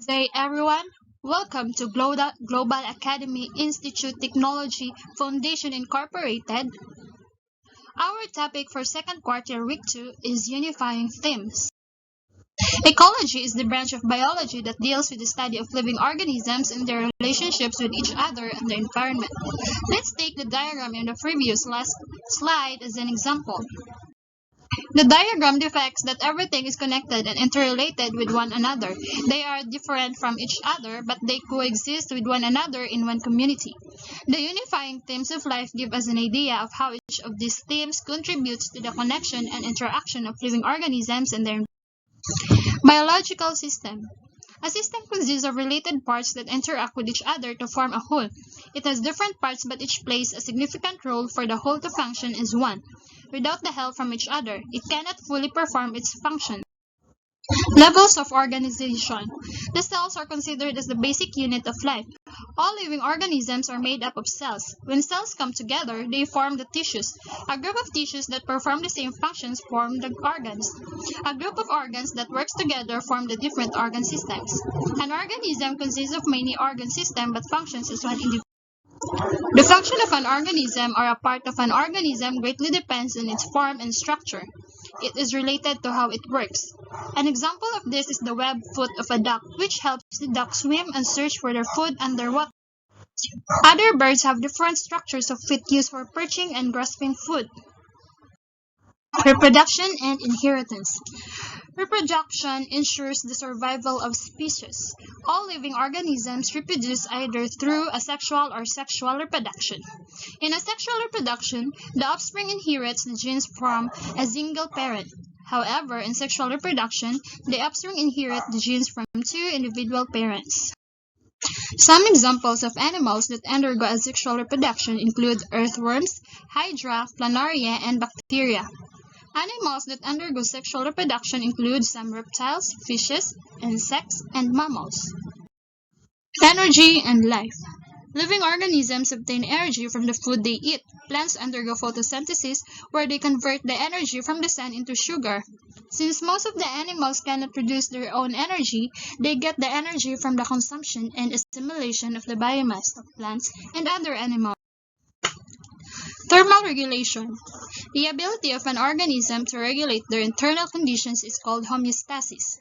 Day everyone, welcome to Global Academy Institute Technology Foundation Incorporated. Our topic for second quarter week 2 is Unifying Themes. Ecology is the branch of biology that deals with the study of living organisms and their relationships with each other and the environment. Let's take the diagram in the previous last slide as an example. The diagram depicts that everything is connected and interrelated with one another. They are different from each other, but they coexist with one another in one community. The unifying themes of life give us an idea of how each of these themes contributes to the connection and interaction of living organisms and their biological system. A system consists of related parts that interact with each other to form a whole. It has different parts, but each plays a significant role for the whole to function as one. Without the help from each other, it cannot fully perform its function. Levels of organization. The cells are considered as the basic unit of life. All living organisms are made up of cells. When cells come together, they form the tissues. A group of tissues that perform the same functions form the organs. A group of organs that works together form the different organ systems. An organism consists of many organ systems but functions as one individual. The function of an organism or a part of an organism greatly depends on its form and structure. It is related to how it works. An example of this is the webbed foot of a duck, which helps the duck swim and search for their food underwater. Other birds have different structures of feet used for perching and grasping food. Reproduction and inheritance. Reproduction ensures the survival of species. All living organisms reproduce either through asexual or sexual reproduction. In asexual reproduction, the offspring inherits the genes from a single parent. However, in sexual reproduction, the offspring inherit the genes from two individual parents. Some examples of animals that undergo asexual reproduction include earthworms, hydra, planaria, and bacteria. Animals that undergo sexual reproduction include some reptiles, fishes, insects, and mammals. Energy and life. Living organisms obtain energy from the food they eat. Plants undergo photosynthesis, where they convert the energy from the sun into sugar. Since most of the animals cannot produce their own energy, they get the energy from the consumption and assimilation of the biomass of plants and other animals. Thermal regulation. The ability of an organism to regulate their internal conditions is called homeostasis.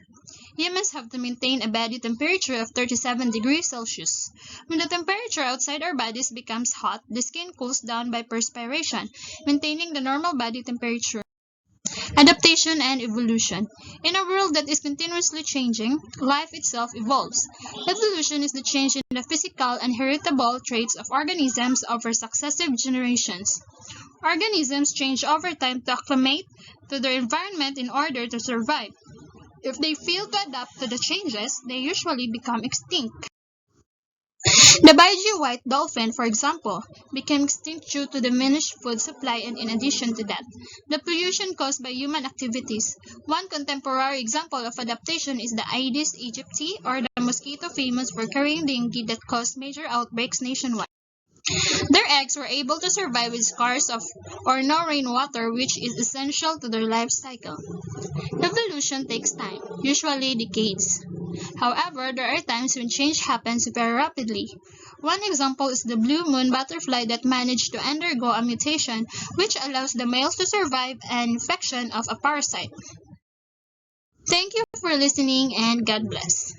Humans have to maintain a body temperature of 37 degrees Celsius. When the temperature outside our bodies becomes hot, the skin cools down by perspiration, maintaining the normal body temperature. Adaptation and evolution. In a world that is continuously changing, life itself evolves. Evolution is the change in the physical and heritable traits of organisms over successive generations. Organisms change over time to acclimate to their environment in order to survive. If they fail to adapt to the changes, they usually become extinct. The Baiji white dolphin, for example, became extinct due to diminished food supply, and in addition to that, the pollution caused by human activities. One contemporary example of adaptation is the Aedes aegypti, or the mosquito famous for carrying dengue that caused major outbreaks nationwide. Their eggs were able to survive with scarce of or no rainwater, which is essential to their life cycle. Evolution takes time, usually decades. However, there are times when change happens very rapidly. One example is the blue moon butterfly that managed to undergo a mutation which allows the males to survive an infection of a parasite. Thank you for listening and God bless.